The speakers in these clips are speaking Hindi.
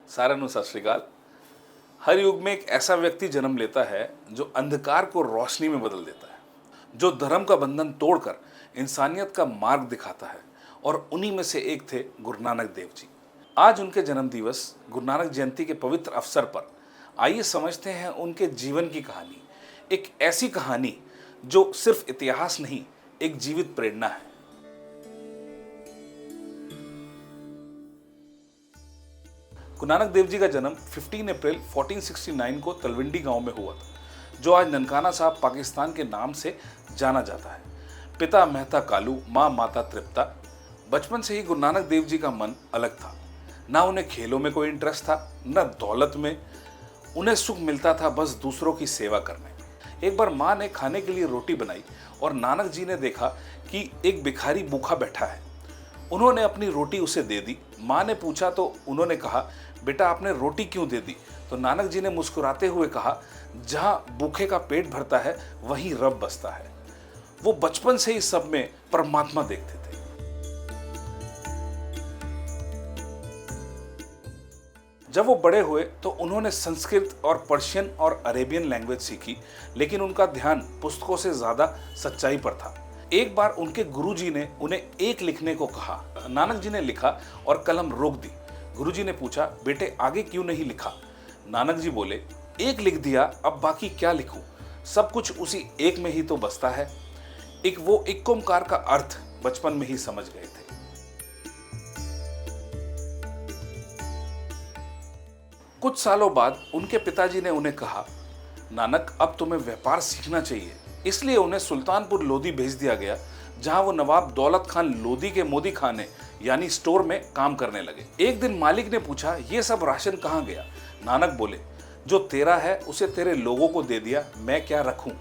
साਰਿਆਂ ਨੂੰ सत श्री अकाल। हर युग में एक ऐसा व्यक्ति जन्म लेता है जो अंधकार को रोशनी में बदल देता है, जो धर्म का बंधन तोड़कर इंसानियत का मार्ग दिखाता है। और उन्हीं में से एक थे गुरु नानक देव जी। आज उनके जन्म दिवस गुरु नानक जयंती के पवित्र अवसर पर आइए समझते हैं उनके जीवन की कहानी। एक ऐसी कहानी जो सिर्फ इतिहास नहीं, एक जीवित प्रेरणा है। गुरु नानक देव जी का जन्म 15 अप्रैल 1469 को तलवंडी गांव में हुआ था, जो आज ननकाना साहब पाकिस्तान के नाम से जाना जाता है। पिता मेहता कालू, माँ माता तृप्ता। बचपन से ही गुरु नानक देव जी का मन अलग था। ना उन्हें खेलों में कोई इंटरेस्ट था, न दौलत में। उन्हें सुख मिलता था बस दूसरों की सेवा करने। एक बार माँ ने खाने के लिए रोटी बनाई और नानक जी ने देखा कि एक भिखारी भूखा बैठा है। उन्होंने अपनी रोटी उसे दे दी। माँ ने पूछा तो उन्होंने कहा, बेटा आपने रोटी क्यों दे दी? तो नानक जी ने मुस्कुराते हुए कहा, जहाँ भूखे का पेट भरता है वहीं रब बसता है। वो बचपन से ही सब में परमात्मा देखते थे। जब वो बड़े हुए तो उन्होंने संस्कृत और पर्शियन और अरेबियन लैंग्वेज सीखी, लेकिन उनका ध्यान पुस्तकों से ज्यादा सच्चाई पर था। एक बार उनके गुरुजी ने उन्हें एक लिखने को कहा। नानक जी ने लिखा और कलम रोक दी। गुरुजी ने पूछा, बेटे आगे क्यों नहीं लिखा? नानक जी बोले, एक लिख दिया, अब बाकी क्या लिखूं? सब कुछ उसी एक में ही तो बसता है। वो एक ओंकार का अर्थ बचपन में ही समझ गए थे। कुछ सालों बाद उनके पिताजी ने उन्हें कहा, नानक अब तुम्हें व्यापार सीखना चाहिए। इसलिए उन्हें सुल्तानपुर लोधी भेज दिया गया, जहां वो नवाब दौलत खान लोधी के मोदी खाने यानी स्टोर में काम करने लगे। एक दिन मालिक ने पूछा, ये सब राशन कहाँ गया? नानक बोले, जो तेरा है उसे तेरे लोगों को दे दिया, मैं क्या रखूं?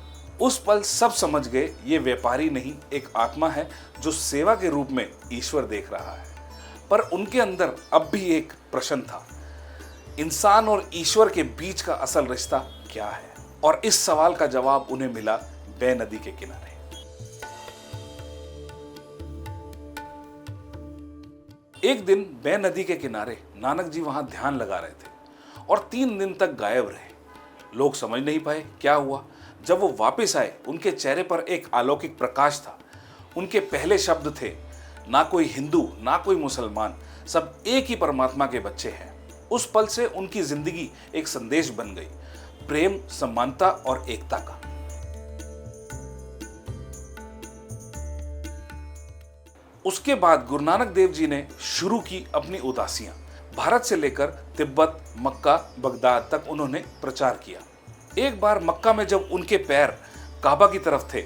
उस पल सब समझ गए, ये व्यापारी नहीं, एक आत्मा है जो सेवा के रूप में ईश्वर देख रहा है। पर उनके अंदर अब भी एक प्रश्न था, इंसान और ईश्वर के बीच का असल रिश्ता क्या है? और इस सवाल का जवाब उन्हें मिला बै नदी के किनारे। एक दिन बै नदी के किनारे नानक जी वहां ध्यान लगा रहे थे और 3 दिन तक गायब रहे। लोग समझ नहीं पाए क्या हुआ। जब वो वापस आए, उनके चेहरे पर एक अलौकिक प्रकाश था। उनके पहले शब्द थे, ना कोई हिंदू ना कोई मुसलमान, सब एक ही परमात्मा के बच्चे हैं। उस पल से उनकी जिंदगी एक संदेश बन गई, प्रेम, समानता और एकता का। उसके बाद गुरु नानक देव जी ने शुरू की अपनी उदासियां। भारत से लेकर तिब्बत, मक्का, बगदाद तक उन्होंने प्रचार किया। एक बार मक्का में जब उनके पैर काबा की तरफ थे,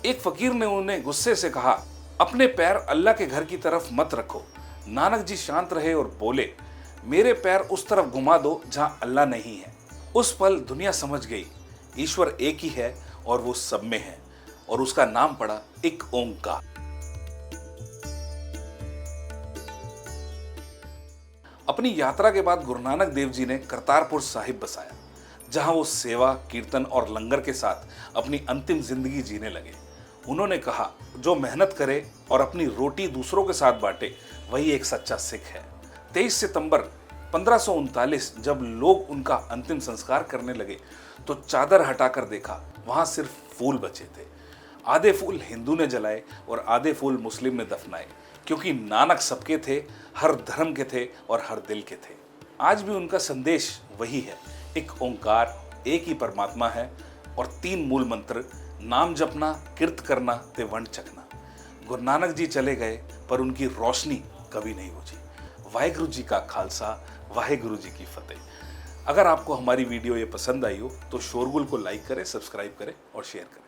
एक फकीर ने उन्हें गुस्से से कहा, अपने पैर अल्लाह के घर की तरफ मत रखो। नानक जी शांत रहे और बोले, मेरे पैर उस तरफ घुमा दो जहां अल्लाह नहीं है। उस पल दुनिया समझ गई, ईश्वर एक ही है और वो सब में है, और उसका नाम पड़ा एक ओंकार। अपनी यात्रा के बाद गुरु नानक देव जी ने करतारपुर साहिब बसाया, जहां वो सेवा, कीर्तन और लंगर के साथ अपनी अंतिम जिंदगी जीने लगे। उन्होंने कहा, जो मेहनत करे और अपनी रोटी दूसरों के साथ बांटे, वही एक सच्चा सिख है। 23 सितंबर 1539 जब लोग उनका अंतिम संस्कार करने लगे तो चादर हटाकर देखा, वहां सिर्फ फूल बचे थे। आधे फूल हिंदू ने जलाए और आधे फूल मुस्लिम ने दफनाए, क्योंकि नानक सबके थे, हर धर्म के थे और हर दिल के थे। आज भी उनका संदेश वही है, एक ओंकार, एक ही परमात्मा है और 3 मूल मंत्र, नाम जपना, कीर्त करना ते वंड चखना। गुरु नानक जी चले गए पर उनकी रोशनी कभी नहीं बुझी। वाहेगुरु जी का खालसा, वाहेगुरु जी की फतेह। अगर आपको हमारी वीडियो ये पसंद आई हो तो शोरगुल को लाइक करें, सब्सक्राइब करें और शेयर करें।